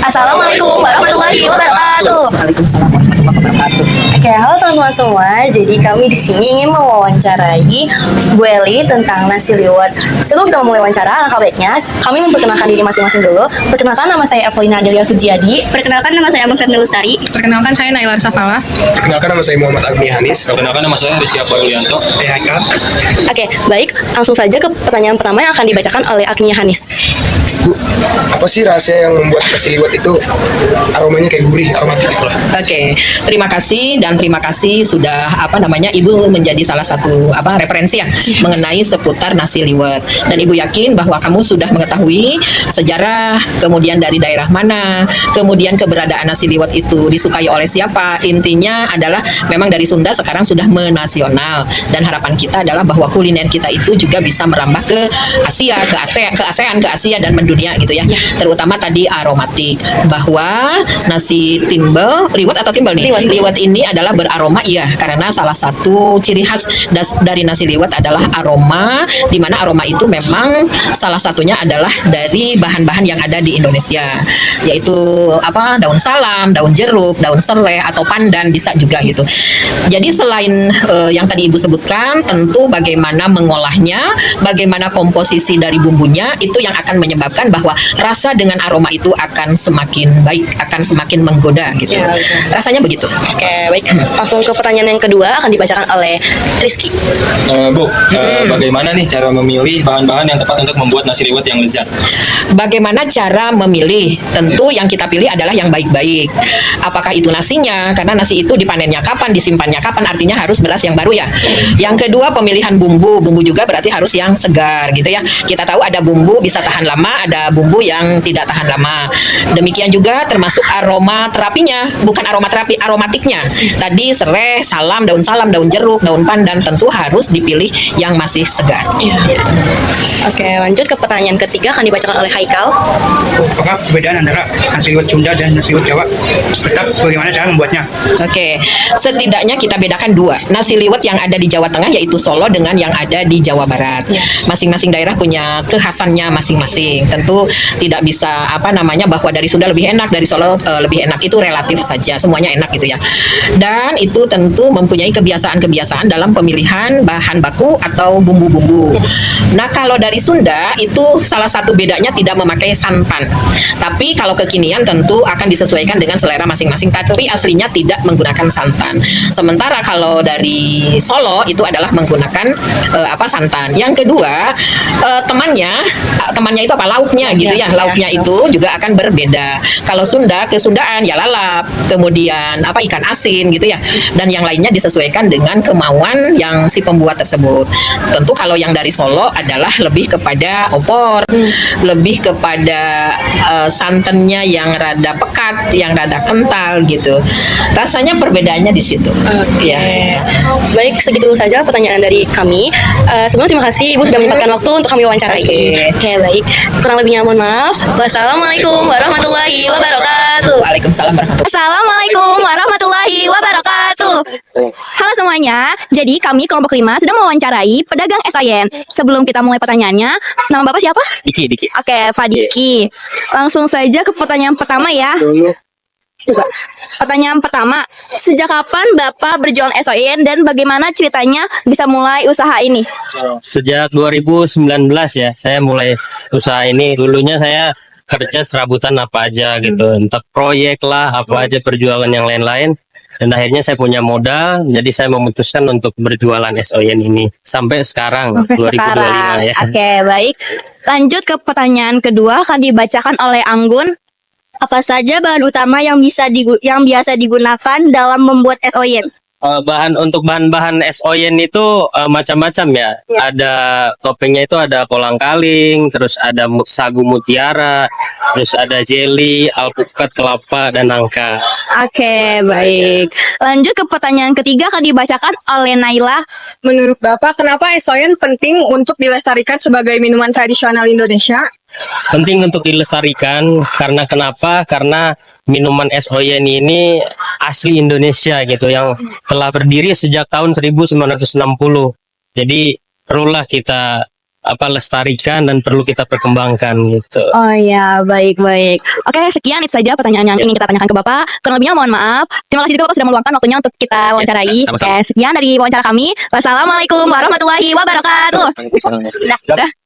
Assalamualaikum warahmatullahi wabarakatuh. Waalaikumsalam warahmatullahi wabarakatuh. Oke, halo teman-teman semua. Jadi kami di sini ingin mewawancarai Bu Eli tentang nasi liwet. Sebelum kita memulai wawancara, alangkah baiknya kami memperkenalkan diri masing-masing dulu. Perkenalkan, nama saya Evelina Delia Sujiadi. Perkenalkan, nama saya Ahmad Fernel Lestari. Perkenalkan, saya Nailar Safala. Perkenalkan, nama saya Muhammad Agni Hanis. Perkenalkan, nama saya Rizky Apoyolianto. Haikal. Oke, baik. Langsung saja ke pertanyaan pertama yang akan dibacakan oleh Agni Hanis. Bu, apa sih rahasia yang membuat nasi liwet itu aromanya kayak gurih, aromatik gitu lah? Oke, terima kasih sudah Ibu menjadi salah satu referensi ya mengenai seputar nasi liwet. Dan Ibu yakin bahwa kamu sudah mengetahui sejarah, kemudian dari daerah mana, kemudian keberadaan nasi liwet itu disukai oleh siapa. Intinya adalah memang dari Sunda sekarang sudah menasional, dan harapan kita adalah bahwa kuliner kita itu juga bisa merambah ke Asia, ke ASEAN, ke Asia dan mendunia gitu ya. Terutama tadi aromatik, bahwa nasi timbel, liwet atau timbel nih? Liwet ini adalah beraroma iya, karena salah satu ciri khas dari nasi liwet adalah aroma, di mana aroma itu memang salah satunya adalah dari bahan-bahan yang ada di Indonesia, yaitu daun salam, daun jeruk, daun serai atau pandan bisa juga gitu. Jadi selain yang tadi Ibu sebutkan, tentu bagaimana mengolahnya, bagaimana komposisi dari bumbunya, itu yang akan menyebabkan bahwa rasa dengan aroma itu akan semakin baik, akan semakin menggoda gitu. Ya, rasanya begitu. Oke, baik. Langsung ke pertanyaan yang kedua akan dibacakan oleh Rizky. Bu, bagaimana nih cara memilih bahan-bahan yang tepat untuk membuat nasi liwet yang lezat? Bagaimana cara memilih? Tentu yang kita pilih adalah yang baik-baik. Apakah itu nasinya? Karena nasi itu dipanennya kapan, disimpannya kapan, artinya harus beras yang baru ya. Yang kedua, pemilihan bumbu. Bumbu juga berarti harus yang segar gitu ya. Kita tahu ada bumbu bisa tahan lama, ada bumbu yang tidak tahan lama. Demikian juga termasuk aroma terapinya, bukan aroma terapi, aromatiknya. Tadi serai, salam, daun jeruk, daun pandan, tentu harus dipilih yang masih segar. Oke, lanjut ke pertanyaan ketiga akan dibacakan oleh Haikal. Apakah perbedaan antara nasi liwet Sunda dan nasi liwet Jawa? Tetap bagaimana cara membuatnya? Oke, setidaknya kita bedakan dua. Nasi liwet yang ada di Jawa Tengah yaitu Solo dengan yang ada di Jawa Barat. Masing-masing daerah punya kekhasannya masing-masing. Tentu tidak bisa bahwa dari Sunda lebih enak, dari Solo lebih enak, itu relatif saja. Semuanya enak gitu ya. Dan itu tentu mempunyai kebiasaan-kebiasaan dalam pemilihan bahan baku atau bumbu-bumbu. Nah, kalau dari Sunda itu salah satu bedanya tidak memakai santan. Tapi kalau kekinian tentu akan disesuaikan dengan selera masing-masing, tapi aslinya tidak menggunakan santan. Sementara kalau dari Solo itu adalah menggunakan santan. Yang kedua, temannya itu lauknya gitu ya. Lauknya itu juga akan berbeda. Kalau Sunda, kesundaan ya lalap, kemudian ikan asin gitu ya. Dan yang lainnya disesuaikan dengan kemauan yang si pembuat tersebut. Tentu kalau yang dari Solo adalah lebih kepada opor, lebih kepada santannya yang rada pekat, yang rada kental gitu. Rasanya perbedaannya di situ. Oke. Ya. Baik, segitu saja pertanyaan dari kami. Sebelumnya terima kasih Ibu sudah menyempatkan waktu untuk kami wawancarai. Oke, baik. Kurang lebihnya mohon maaf. Wassalamualaikum warahmatullahi wabarakatuh. Waalaikumsalam warahmatullahi wabarakatuh. Assalamualaikum warahmatullahi wabarakatuh. Halo semuanya. Jadi kami kelompok 5 sedang mewawancarai pedagang SIN. Sebelum kita mulai pertanyaannya, nama Bapak siapa? Diki. Oke, Pak Diki. Langsung saja ke pertanyaan pertama ya. Coba. Pertanyaan pertama, sejak kapan Bapak berjualan SOIN dan bagaimana ceritanya bisa mulai usaha ini? Sejak 2019 ya, saya mulai usaha ini. Dulunya saya kerja serabutan apa aja gitu, entah proyek lah, apa aja perjualan yang lain-lain. Dan akhirnya saya punya modal, jadi saya memutuskan untuk berjualan SOIN ini sampai sekarang, 2025 ya. Oke, baik. Lanjut ke pertanyaan kedua akan dibacakan oleh Anggun. Apa saja bahan utama yang biasa digunakan dalam membuat SOIN? Untuk bahan-bahan SOIN itu macam-macam ya. Ada toppingnya itu ada kolang-kaling, terus ada sagu mutiara, terus ada jelly, alpukat, kelapa, dan nangka. Oke, baik. Lanjut ke pertanyaan ketiga akan dibacakan oleh Naila. Menurut Bapak, kenapa SOIN penting untuk dilestarikan sebagai minuman tradisional Indonesia? Penting untuk dilestarikan karena kenapa? Karena minuman SOIN ini asli Indonesia gitu, yang telah berdiri sejak tahun 1960. Jadi perlulah kita lestarikan dan perlu kita perkembangkan gitu. Oh ya, baik-baik. Oke, sekian itu saja pertanyaan yang ingin kita tanyakan ke Bapak. Kurang lebihnya mohon maaf. Terima kasih juga Bapak sudah meluangkan waktunya untuk kita wawancarai. sama-sama. Oke, sekian dari wawancara kami. Wassalamualaikum warahmatullahi wabarakatuh. Dah.